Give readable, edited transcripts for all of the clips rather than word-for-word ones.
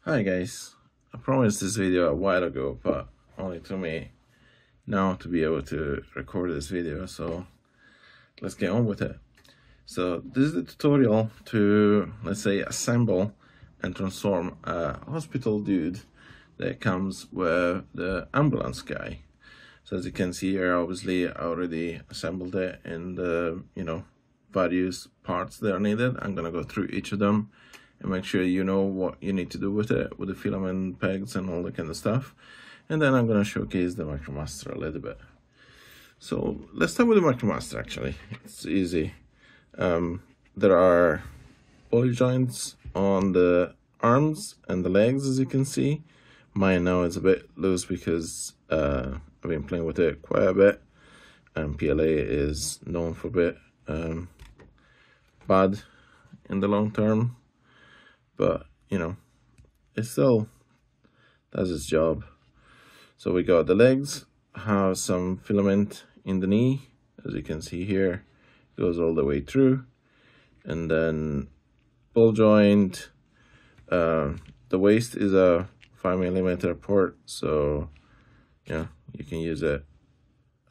Hi guys, I promised this video a while ago, but only took me now to be able to record this video, so let's get on with it. So this is the tutorial to, let's say, assemble and transform a hospital dude that comes with the ambulance guy. So as you can see here, obviously I already assembled it in the, various parts that are needed. I'm gonna go through each of them and make sure you know what you need to do with it, with the filament pegs and all that kind of stuff. And then I'm going to showcase the MicroMaster a little bit. So let's start with the MicroMaster. Actually, it's easy. There are poly joints on the arms and the legs, as you can see. Mine now is a bit loose because I've been playing with it quite a bit, and PLA is known for a bit bad in the long term. But, it still does its job. So we got the legs, have some filament in the knee, as you can see here, goes all the way through. And then ball joint, the waist is a 5mm port, so yeah, you can use it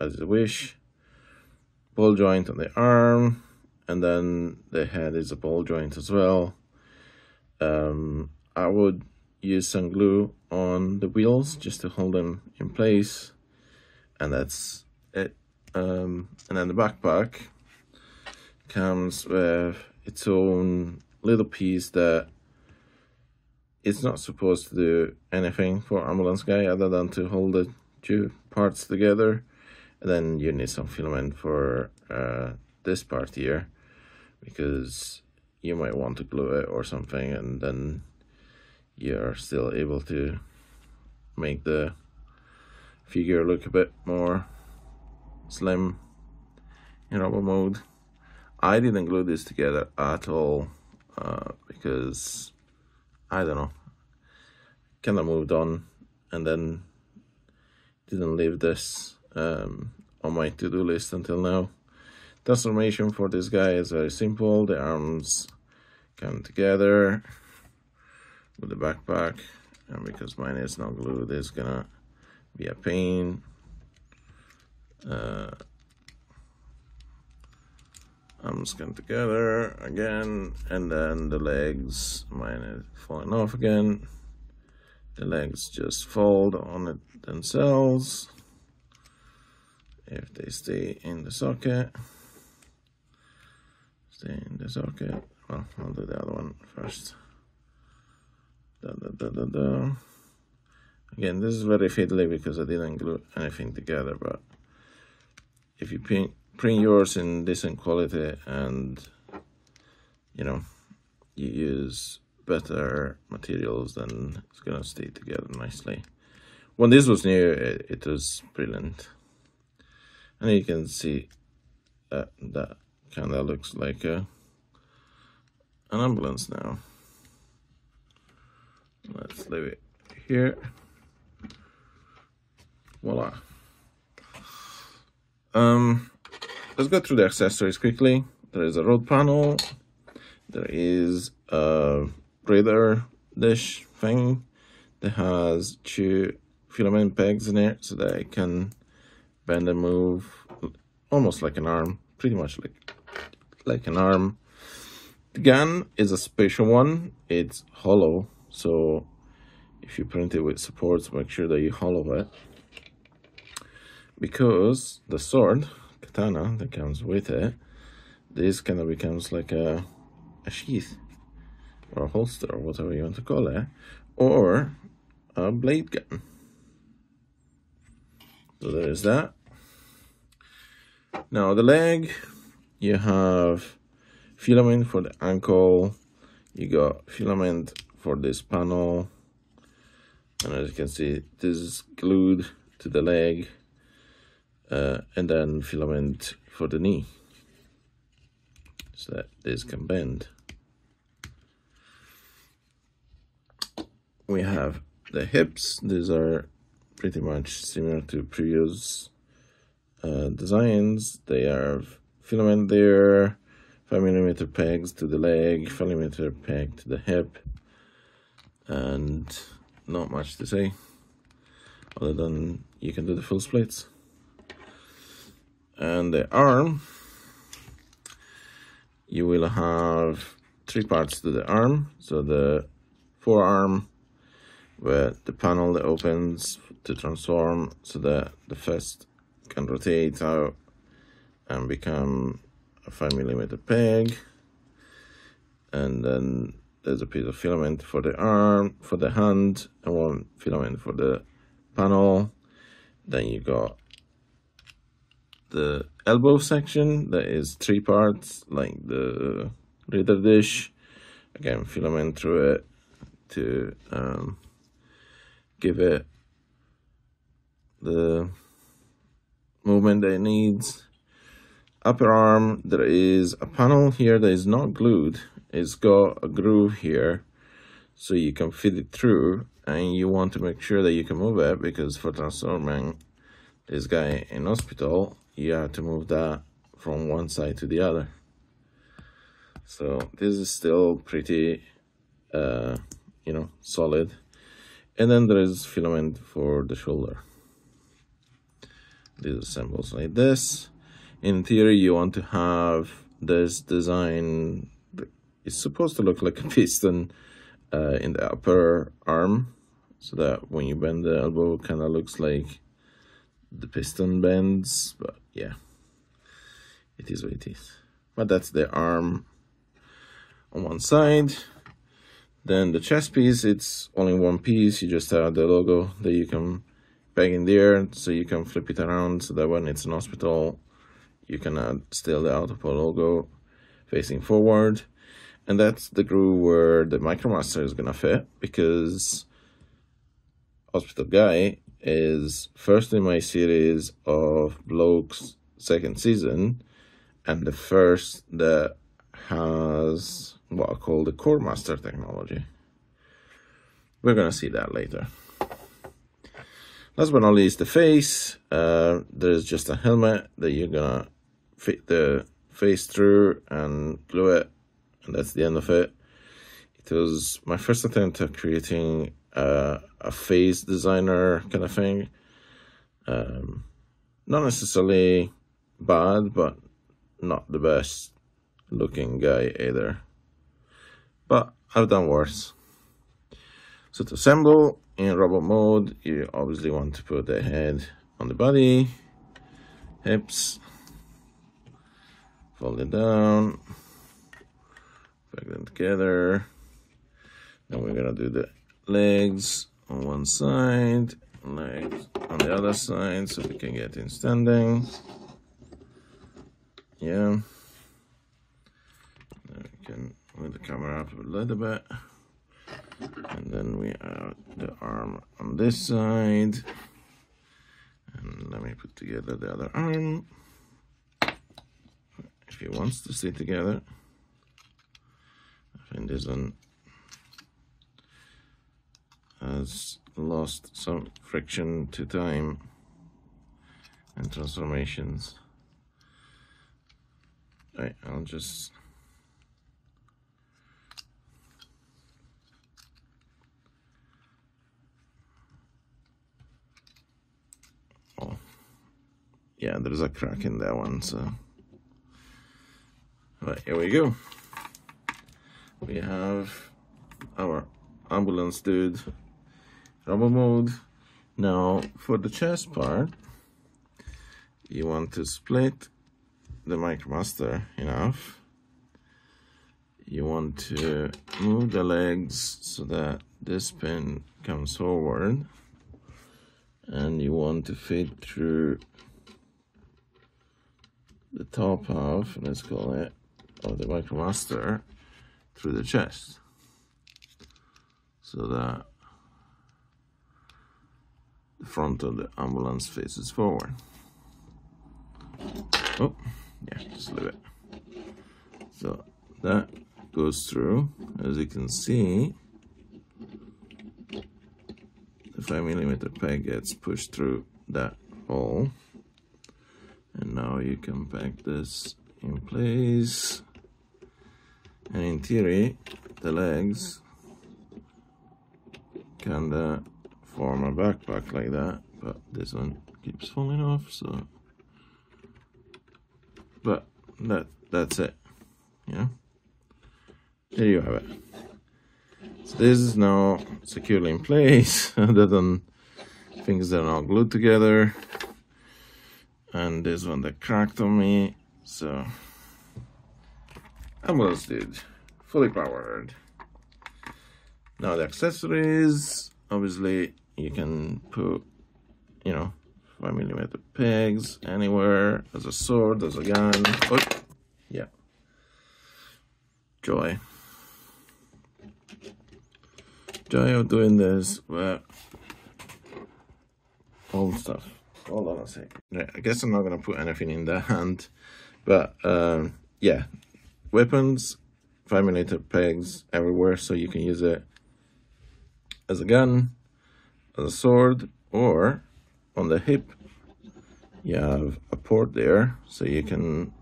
as you wish. Ball joint on the arm, and then the head is a ball joint as well. I would use some glue on the wheels just to hold them in place, and that's it. And then the backpack comes with its own little piece that it's not supposed to do anything for ambulance guy other than to hold the two parts together. And then you need some filament for this part here, because you might want to glue it or something, and then you're still able to make the figure look a bit more slim in rubber mode. I didn't glue this together at all because I don't know, kind of moved on and then didn't leave this on my to-do list until now. Transformation for this guy is very simple. The arms come together with the backpack, and because mine is not glued, it's gonna be a pain. Arms come together again, and then the legs, mine is falling off again. The legs just fold on it themselves if they stay in the socket. Stay in the socket. Well, I'll do the other one first. Again, this is very fiddly because I didn't glue anything together, but if you print yours in decent quality and you use better materials, then it's gonna stay together nicely. When this was new, it was brilliant, and you can see that kind of looks like an ambulance now. Let's leave it here. Voila. Let's go through the accessories quickly. There is a road panel. There is a radar dish thing that has two filament pegs in it so that it can bend and move almost like an arm, pretty much like an arm. The gun is a special one. It's hollow, so if you print it with supports, make sure that you hollow it, because the sword, katana, that comes with it, this kind of becomes like a sheath or a holster, or whatever you want to call it, or a blade gun. So there is that. Now the leg, you have filament for the ankle, you got filament for this panel, and as you can see, this is glued to the leg, and then filament for the knee so that this can bend. We have the hips. These are pretty much similar to previous designs. They are filament there, 5mm pegs to the leg, 5mm peg to the hip, and not much to say other than you can do the full splits. And the arm, you will have 3 parts to the arm. So the forearm, where the panel that opens to transform so that the fist can rotate out and become a 5mm peg. And then there's a piece of filament for the arm, for the hand, and 1 filament for the panel. Then you got the elbow section that is 3 parts, like the reader dish. Again, filament through it to give it the movement that it needs. Upper arm, there is a panel here that is not glued. It's got a groove here so you can fit it through, and you want to make sure that you can move it, because for transforming this guy in hospital, you have to move that from one side to the other. So this is still pretty you know, solid. And then there is filament for the shoulder. This assembles like this. In theory, you want to have this design. It's supposed to look like a piston in the upper arm, so that when you bend the elbow, it kind of looks like the piston bends. But yeah, it is what it is. But that's the arm on one side. Then the chest piece, it's only 1 piece. You just have the logo that you can peg in there, so you can flip it around so that when it's in hospital, you can add still the Autopol logo facing forward. And that's the groove where the Micromaster is gonna fit, because Hospital Guy is first in my series of B.L.O.K.E.S 2nd season, and the first that has what I call the Core Master technology. We're gonna see that later. Last but not least, the face. There's just a helmet that you're gonna fit the face through and glue it, and that's the end of it. It was my first attempt at creating a face designer kind of thing. Not necessarily bad, but not the best looking guy either. But I've done worse. So to assemble in robot mode, you obviously want to put the head on the body, hips, fold it down, peg them together. Then we're gonna do the legs on one side, legs on the other side, so we can get in standing. Yeah. Then we can move the camera up a little bit. And then we have the arm on this side. And let me put together the other arm. If it wants to stay together. I think this one has lost some friction to time and transformations. Right, I'll just yeah, there's a crack in that one, so right, here we go. We have our ambulance dude, robot mode. Now for the chest part, you want to split the Micromaster in half. You want to move the legs so that this pin comes forward, and you want to fit through the top half, let's call it, of the Micromaster through the chest, so that the front of the ambulance faces forward. Oh, yeah, just leave it. So that goes through. As you can see, the 5mm peg gets pushed through that hole. And now you can peg this in place. And in theory, the legs kinda form a backpack like that, but this one keeps falling off, so but that's it. Yeah, there you have it. So this is now securely in place other than things that are not glued together, and this one that cracked on me, so almost did. Fully powered. Now the accessories, obviously you can put, you know, 5mm pegs anywhere, as a sword, as a gun. Oh, yeah. Joy of doing this, but old stuff. Hold on a sec. Right, I guess I'm not gonna put anything in the hand, but yeah, weapons, 5mm pegs everywhere, so you can use it as a gun, as a sword, or on the hip you have a port there, so you can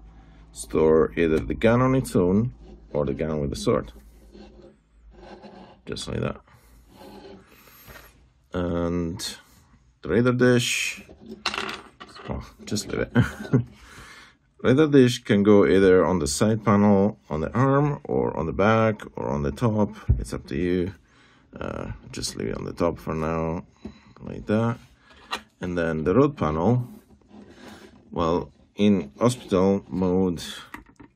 store either the gun on its own or the gun with the sword, just like that. And the radar dish, oh, just leave it. Radar dish can go either on the side panel, on the arm, or on the back, or on the top. It's up to you. Just leave it on the top for now, like that. And then the road panel, well, in hospital mode,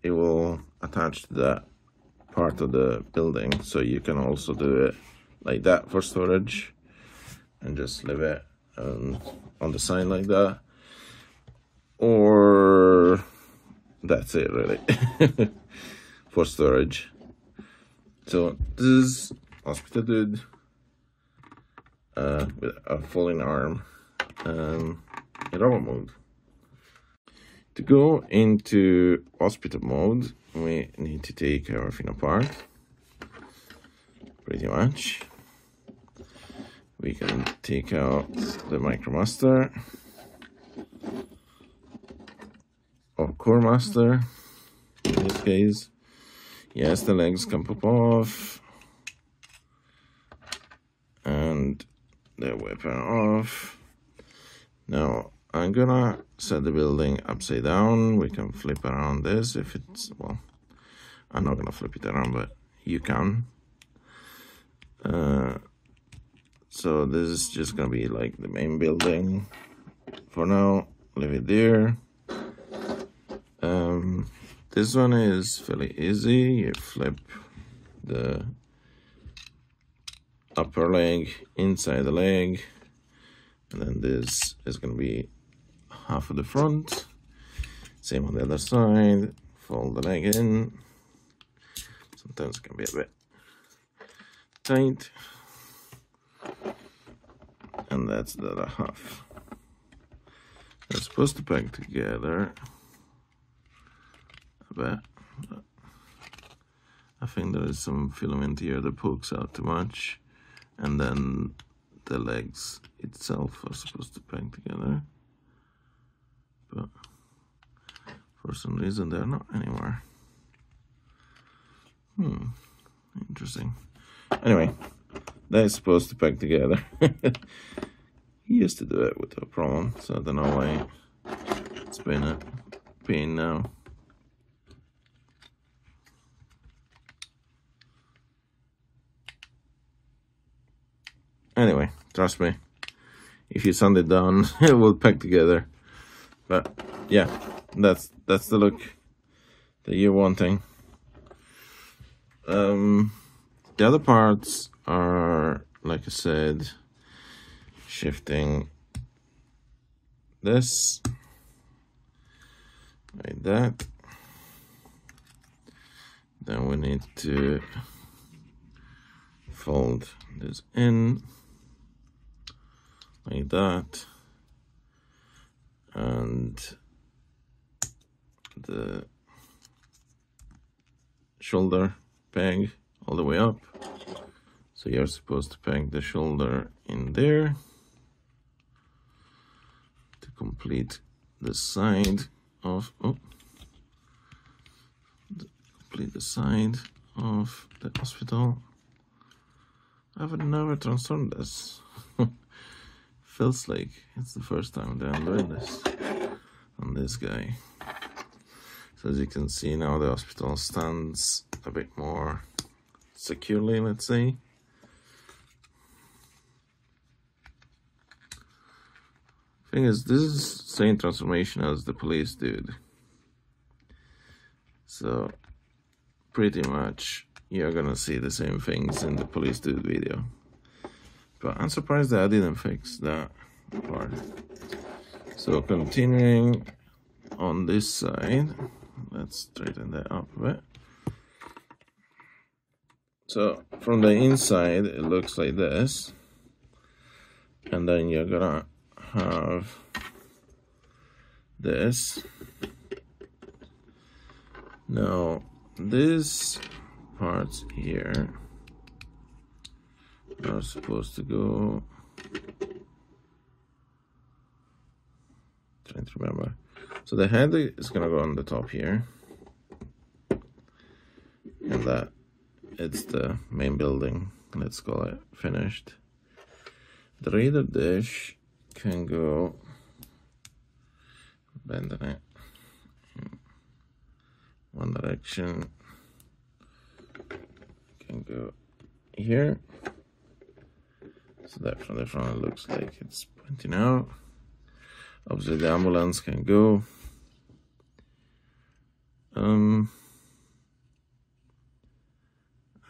it will attach to that part of the building, so you can also do it like that for storage, and just leave it on the side like that. Or that's it, really, for storage. So this is hospital dude with a falling arm in robot mode. To go into hospital mode, we need to take everything apart, pretty much. We can take out the MicroMaster, or Core Master, in this case. Yes, the legs can pop off, and the weapon off. Now, I'm gonna set the building upside down. We can flip around this if it's, well, I'm not gonna flip it around, but you can. So this is just gonna be like the main building for now. Leave it there. This one is fairly easy. You flip the upper leg inside the leg, and then this is gonna be half of the front. Same on the other side. Fold the leg in. Sometimes it can be a bit tight. And that's the other half. They're supposed to peg together a bit. I think there is some filament here that pokes out too much, and then the legs itself are supposed to peg together, but for some reason they're not anymore. Interesting. Anyway, that is supposed to peg together. He used to do it without a problem, so I don't know why it's been a pain now. Anyway, trust me, if you sand it down, it will peg together. But yeah, that's the look that you're wanting. The other parts are, like I said, shifting this like that. Then we need to fold this in like that, and the shoulder peg all the way up. So you're supposed to peg the shoulder in there to complete the side of the side of the hospital. I've never transformed this. Feels like it's the first time that I'm doing this on this guy. So as you can see now, the hospital stands a bit more securely, let's say. Thing is, this is the same transformation as the police dude. So pretty much you're gonna see the same things in the police dude video. But I'm surprised that I didn't fix that part. So continuing on this side, let's straighten that up a bit. So from the inside, it looks like this. And then you're gonna have this. Now, this parts here are supposed to go, trying to remember. So the head is gonna go on the top here, and that it's the main building, let's call it finished. The radar dish can go, bending it in one direction, can go here, so that from the front it looks like it's pointing out. Obviously the ambulance can go.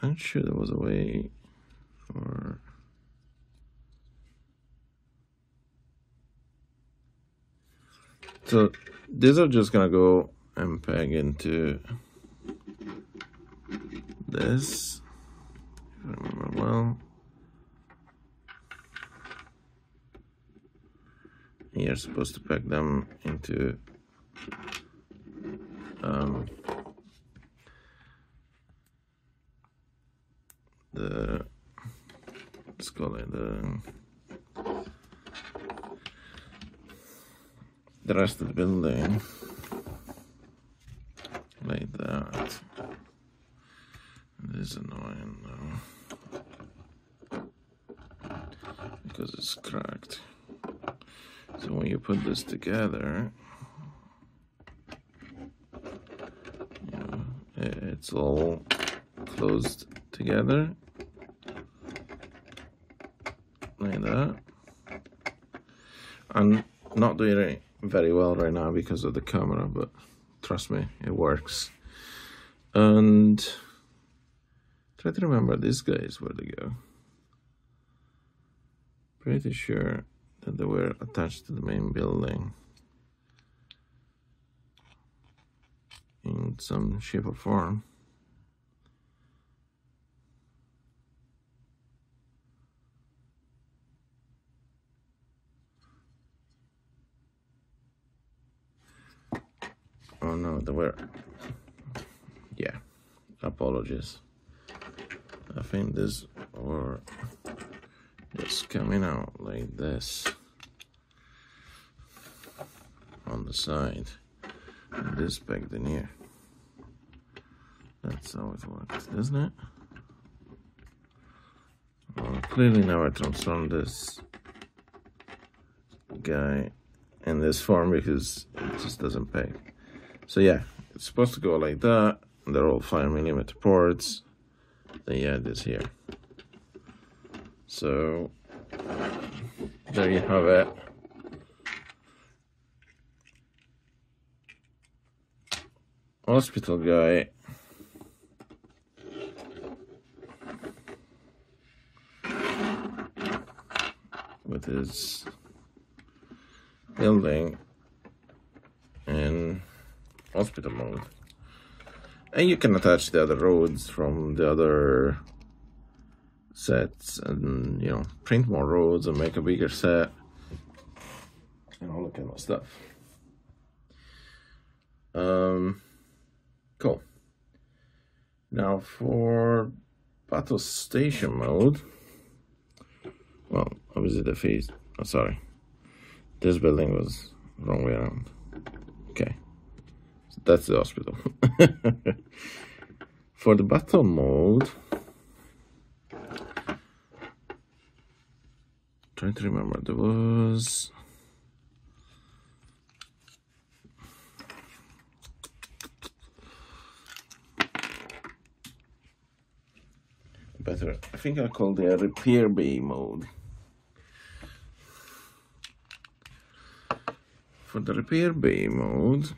I'm sure there was a way for, so these are just gonna go and peg into this, if I remember well. You're supposed to peg them into the, let's call it the rest of the building, like that. This is annoying though, because it's cracked. So when you put this together, you know, it's all closed together, like that. I'm not doing it very well right now because of the camera, but trust me, it works. And try to remember these guys where they go. Pretty sure that they were attached to the main building in some shape or form. Oh no, they were, yeah, apologies. I think these were just coming out like this on the side, and this pegged in here. That's how it works, isn't it? Well, clearly now I transformed this guy in this form because it just doesn't peg. So yeah, it's supposed to go like that, and they're all 5mm ports. Then you add this here. So there you have it. Hospital guy with his building in hospital mode. And you can attach the other roads from the other sets and, you know, print more roads and make a bigger set and all that kind of stuff. Cool. Now for battle station mode, well, obviously the phase, oh sorry, this building was the wrong way around. Okay, so that's the hospital. For the battle mode, trying to remember, there was better, I think I called the repair bay mode. For the repair bay mode,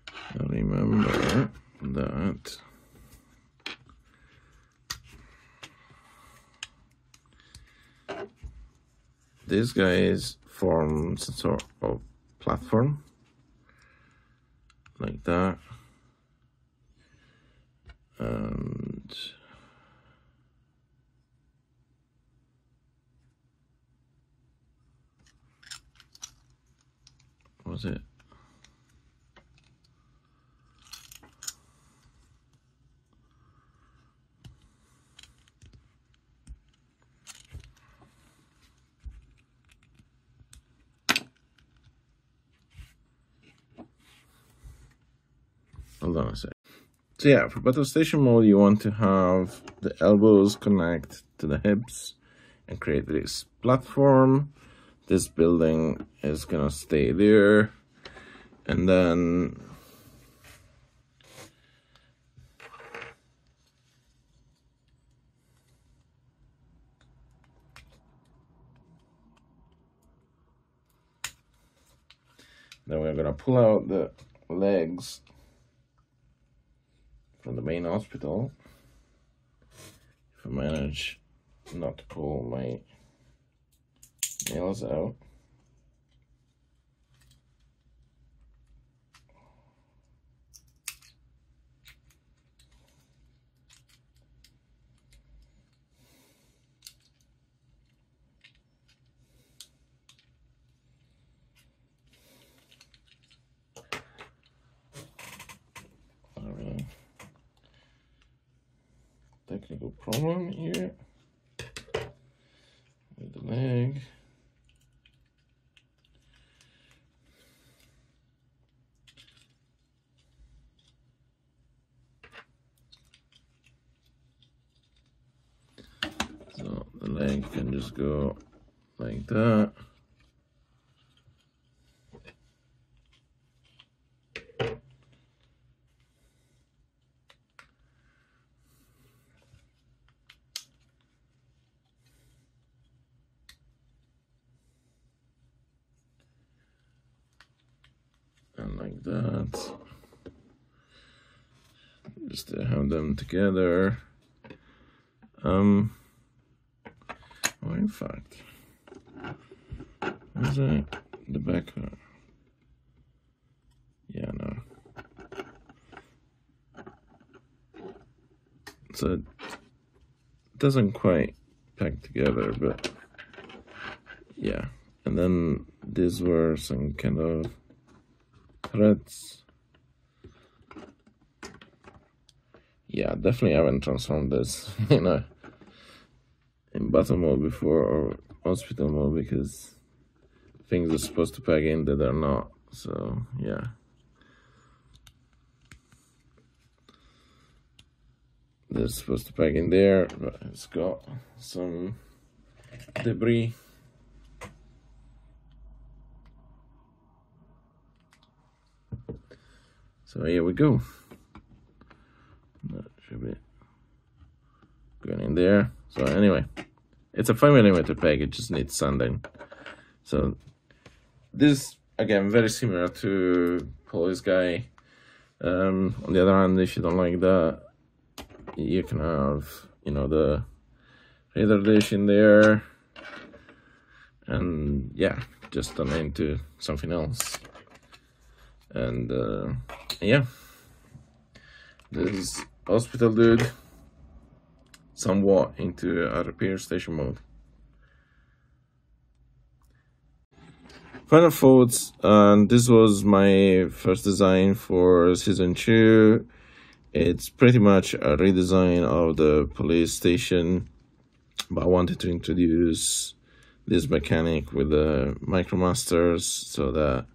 I remember that these guys form some sort of platform like that, and was it? Hold on a sec. So yeah, for battle station mode, you want to have the elbows connect to the hips and create this platform. This building is gonna stay there, and then we're gonna pull out the legs from the main hospital. If I manage not to pull my nails out. Technical problem here with the leg. So the leg can just go like that. And like that, just to have them together. Oh, in fact, is that the back? Yeah, no. So it doesn't quite pack together, but yeah. And then these were some kind of threads. Yeah, definitely haven't transformed this, you know, in battle mode before or hospital mode, because things are supposed to pack in that are not. So yeah, they're supposed to pack in there, but it's got some debris. So here we go. That should be going in there. So anyway, it's a 5mm peg, it just needs sanding. So this, again, very similar to Police Guy. On the other hand, if you don't like that, you can have, you know, the radar dish in there, and yeah, just turn it into something else. And yeah, this hospital dude somewhat into a repair station mode. Final thoughts, and this was my first design for season 2. It's pretty much a redesign of the police station, but I wanted to introduce this mechanic with the MicroMasters so that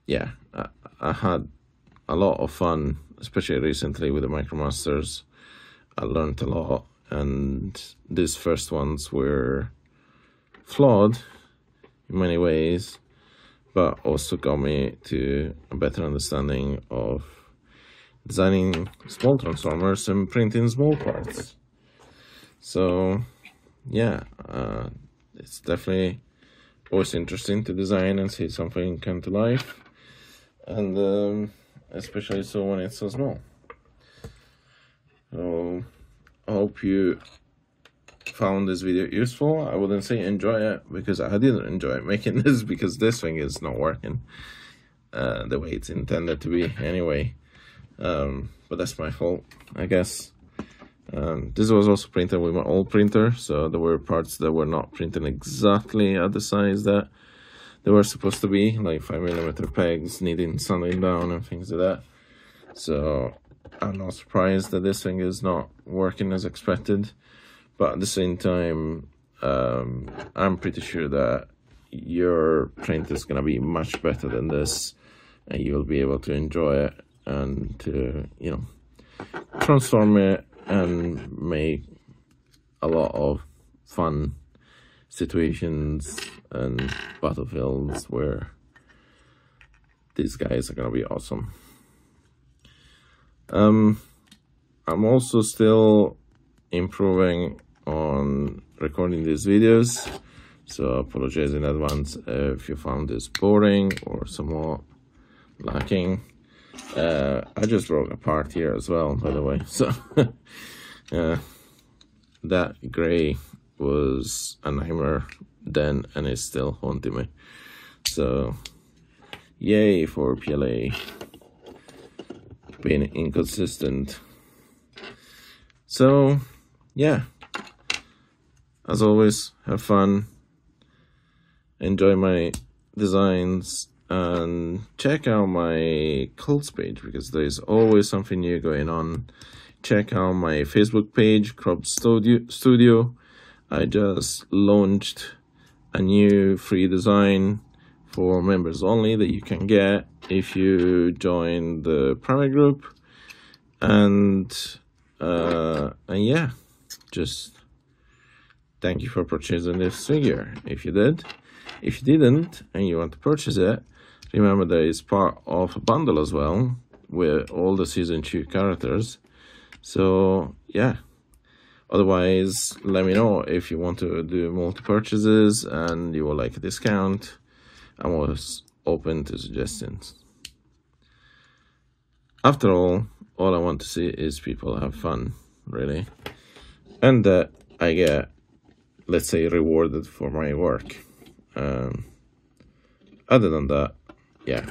yeah, I had a lot of fun, especially recently with the MicroMasters. I learned a lot, and these first ones were flawed in many ways, but also got me to a better understanding of designing small transformers and printing small parts. So yeah, it's definitely always interesting to design and see something come to life, and especially so when it's so small. So I hope you found this video useful. I wouldn't say enjoy it, because I didn't enjoy making this, because this thing is not working the way it's intended to be anyway. But that's my fault, I guess. This was also printed with my old printer, so there were parts that were not printed exactly at the size that they were supposed to be, like 5mm pegs needing sanding down and things like that. So I'm not surprised that this thing is not working as expected, but at the same time, I'm pretty sure that your print is going to be much better than this, and you'll be able to enjoy it and to, you know, transform it and make a lot of fun situations and battlefields where these guys are gonna be awesome. I'm also still improving on recording these videos, so I apologize in advance if you found this boring or somewhat lacking. I just broke a part here as well, by the way, so that gray was a nightmare then, and it's still haunting me. So yay for PLA being inconsistent. So yeah, as always, have fun, enjoy my designs, and check out my cults page, because there is always something new going on. Check out my Facebook page, Cropped Studio. I just launched a new free design for members only that you can get if you join the private group. And yeah, just thank you for purchasing this figure if you did. If you didn't and you want to purchase it, remember that it's part of a bundle as well with all the season 2 characters. So yeah, otherwise let me know if you want to do multi-purchases and you would like a discount. I'm always open to suggestions. After all I want to see is people have fun, really, and that I get, let's say, rewarded for my work. Other than that, yeah.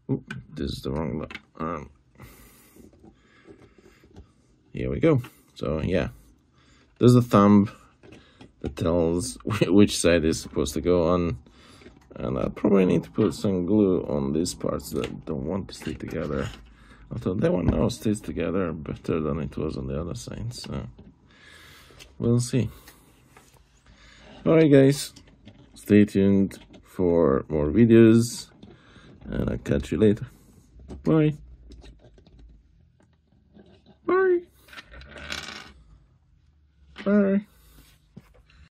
Ooh, this is the wrong one. Here we go. So yeah, there's a thumb that tells which side is supposed to go on, and I probably need to put some glue on these parts that don't want to stay together. Although that one now stays together better than it was on the other side, so we'll see. Alright guys, stay tuned for more videos, and I'll catch you later. Bye. Bye. Bye.